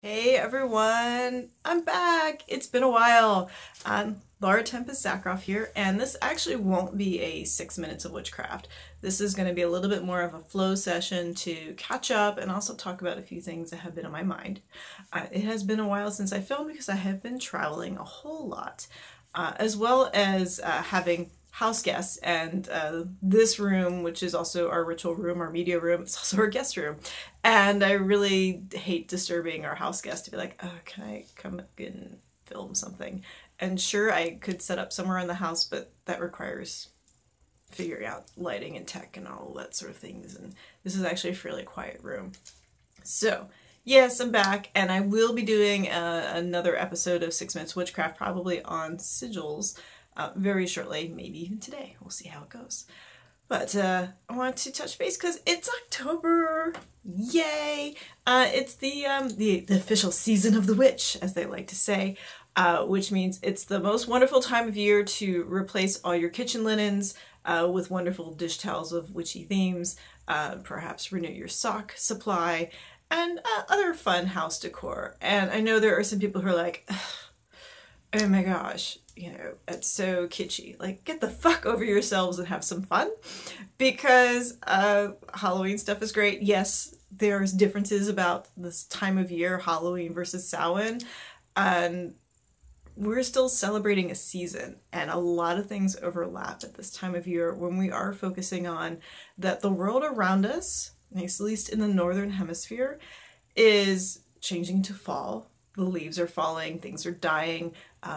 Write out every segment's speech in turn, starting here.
Hey everyone, I'm back. It's been a while. Tempest Zakroff here, and this actually won't be a 6 minutes of witchcraft. This is going to be a little bit more of a flow session to catch up and also talk about a few things that have been on my mind. It has been a while since I filmed because I have been traveling a whole lot, as well as having house guests, and this room, which is also our ritual room, our media room, it's also our guest room. And I really hate disturbing our house guests to be like, oh, can I come and film something? And sure, I could set up somewhere in the house, but that requires figuring out lighting and tech and all that sort of things. And this is actually a fairly quiet room. So yes, I'm back, and I will be doing another episode of 6 Minutes Witchcraft, probably on sigils, very shortly, maybe even today. We'll see how it goes. But I want to touch base because it's October. Yay! It's the official season of the witch, as they like to say, which means it's the most wonderful time of year to replace all your kitchen linens with wonderful dish towels of witchy themes, perhaps renew your sock supply, and other fun house decor. And I know there are some people who are like, oh my gosh, you know, it's so kitschy. Like, get the fuck over yourselves and have some fun, because Halloween stuff is great. Yes, there's differences about this time of year, Halloween versus Samhain, and we're still celebrating a season, and a lot of things overlap at this time of year when we are focusing on that the world around us, at least in the northern hemisphere, is changing to fall. The leaves are falling, things are dying,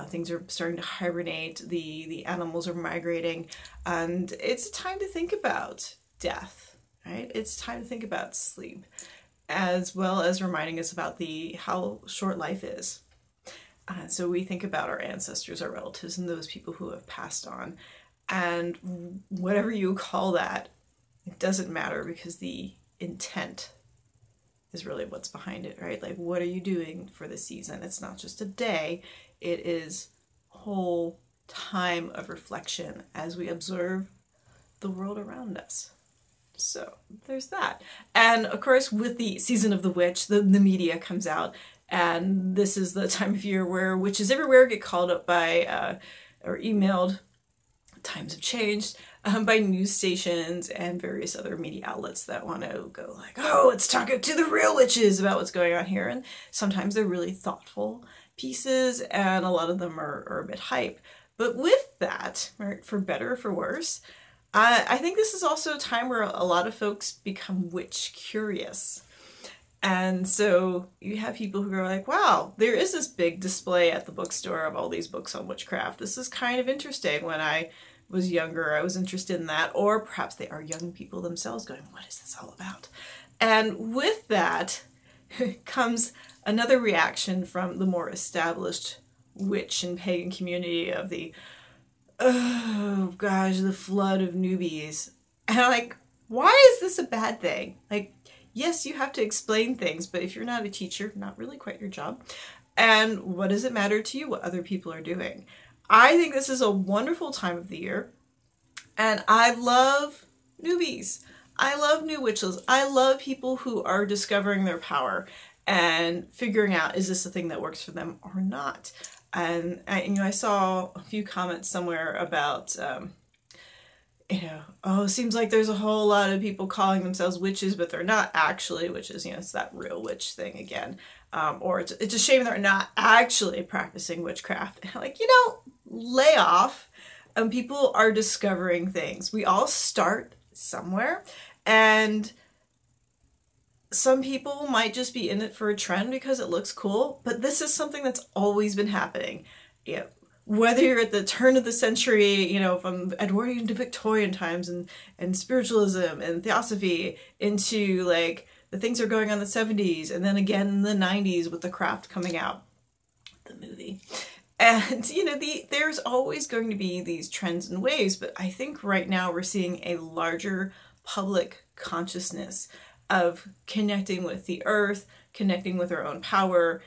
things are starting to hibernate, the animals are migrating, and it's a time to think about death, right? It's time to think about sleep, as well as reminding us about how short life is. So we think about our ancestors, our relatives, and those people who have passed on, and whatever you call that, it doesn't matter, because the intent is really what's behind it, right? Like, what are you doing for the season? It's not just a day, it is a whole time of reflection as we observe the world around us. So there's that. And of course, with the season of the witch, the media comes out, and this is the time of year where witches everywhere get called up by or emailed. Times have changed, by news stations and various other media outlets that want to go like, oh, let's talk to the real witches about what's going on here. And sometimes they're really thoughtful pieces, and a lot of them are a bit hype. But with that, right, for better or for worse, I think this is also a time where a lot of folks become witch curious. And so you have people who are like, wow, there is this big display at the bookstore of all these books on witchcraft. This is kind of interesting. When I was younger, I was interested in that. Or perhaps they are young people themselves going, what is this all about? And with that comes another reaction from the more established witch and pagan community of the, oh gosh, the flood of newbies. And I'm like, why is this a bad thing? Like, yes, you have to explain things, but if you're not a teacher, not really quite your job. And what does it matter to you what other people are doing? I think this is a wonderful time of the year, and I love newbies. I love new witches. I love people who are discovering their power and figuring out, is this a thing that works for them or not? And I saw a few comments somewhere about, oh, it seems like there's a whole lot of people calling themselves witches, but they're not actually witches. It's that real witch thing again. Or it's a shame they're not actually practicing witchcraft. Like, lay off. People are discovering things. We all start somewhere, and some people might just be in it for a trend because it looks cool, but this is something that's always been happening. Whether you're at the turn of the century, from Edwardian to Victorian times, and spiritualism and theosophy, into like the things that are going on in the 70s, and then again in the 90s with The Craft coming out, the movie. And, there's always going to be these trends and waves, but I think right now we're seeing a larger public consciousness of connecting with the earth, connecting with our own power,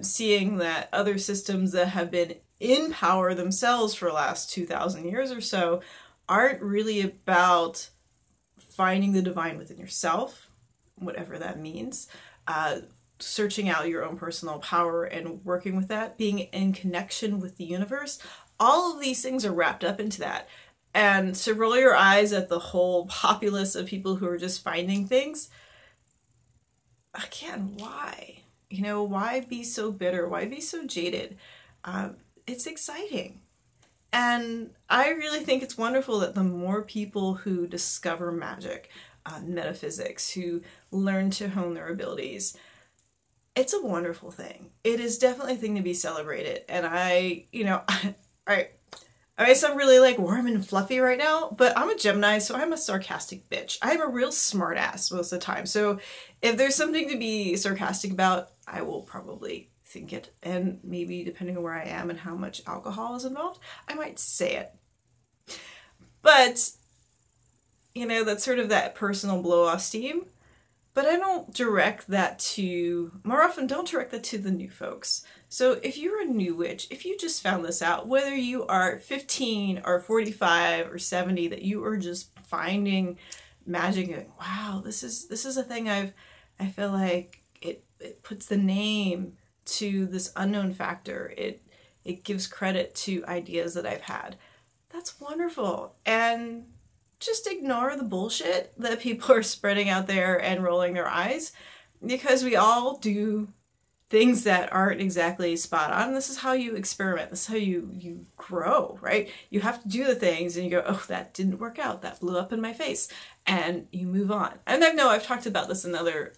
seeing that other systems that have been in power themselves for the last 2,000 years or so aren't really about finding the divine within yourself, whatever that means, searching out your own personal power and working with that, being in connection with the universe, all of these things are wrapped up into that. And to roll your eyes at the whole populace of people who are just finding things, again, why? You know, why be so bitter? Why be so jaded? It's exciting. And I really think it's wonderful that the more people who discover magic, metaphysics, who learn to hone their abilities, it's a wonderful thing. It is definitely a thing to be celebrated. And I sound really like warm and fluffy right now, but I'm a Gemini, so I'm a sarcastic bitch. I'm a real smartass most of the time. So if there's something to be sarcastic about, I will probably think it. And maybe depending on where I am and how much alcohol is involved, I might say it. But, you know, that's sort of that personal blow off steam. But I don't direct that to, more often don't direct that to the new folks. So if you're a new witch, if you just found this out, whether you are 15 or 45 or 70, that you are just finding magic and going, wow, this is a thing I feel like it puts the name to this unknown factor. It gives credit to ideas that I've had. That's wonderful. And just ignore the bullshit that people are spreading out there and rolling their eyes, because we all do things that aren't exactly spot on. This is how you experiment. This is how you grow, right? You have to do the things and you go, oh, that didn't work out. That blew up in my face. And you move on. And I know I've talked about this in other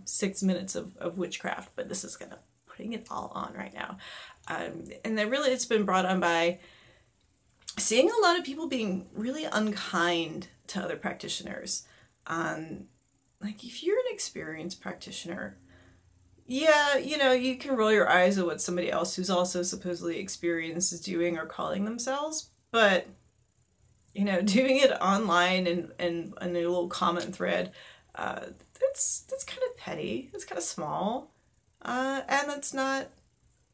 6 minutes of witchcraft, but this is kind of putting it all on right now. And that really, it's been brought on by seeing a lot of people being really unkind to other practitioners. Like if you're an experienced practitioner, yeah, you know, you can roll your eyes at what somebody else who's also supposedly experienced is doing or calling themselves, but, you know, doing it online and in a little comment thread, that's kind of petty, it's kind of small, and that's not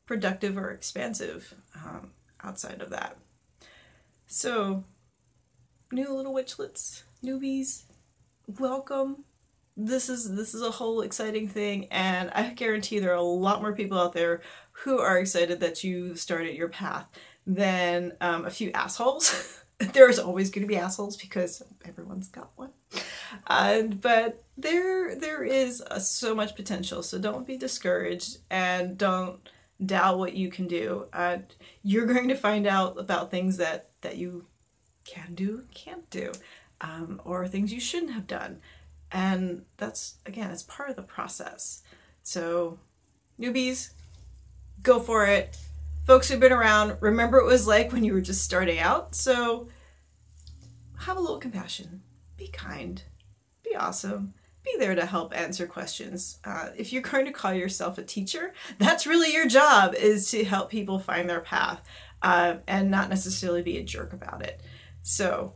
productive or expansive outside of that. So, new little witchlets, newbies, welcome. This is a whole exciting thing, and I guarantee there are a lot more people out there who are excited that you started your path than a few assholes. There's always going to be assholes because everyone's got one. But there is so much potential, so don't be discouraged and don't doubt what you can do. You're going to find out about things that you can do, can't do, or things you shouldn't have done. And that's, again, it's part of the process. So newbies, go for it. Folks who've been around, remember what it was like when you were just starting out. So have a little compassion, be kind, be awesome, be there to help answer questions. If you're going to call yourself a teacher, that's really your job, is to help people find their path and not necessarily be a jerk about it. So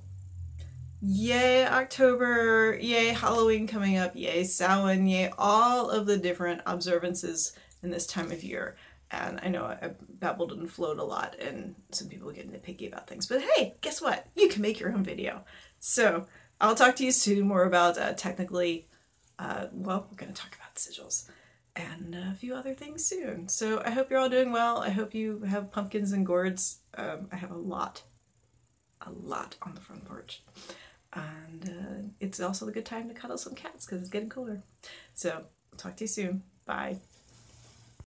yay October, yay Halloween coming up, yay Samhain, yay all of the different observances in this time of year. And I know I babbled and flowed a lot and some people get nitpicky about things, but hey, guess what? You can make your own video. So I'll talk to you soon more about technically, well, we're going to talk about sigils and a few other things soon. So I hope you're all doing well. I hope you have pumpkins and gourds. I have a lot on the front porch. And it's also a good time to cuddle some cats because it's getting cooler. So, talk to you soon. Bye.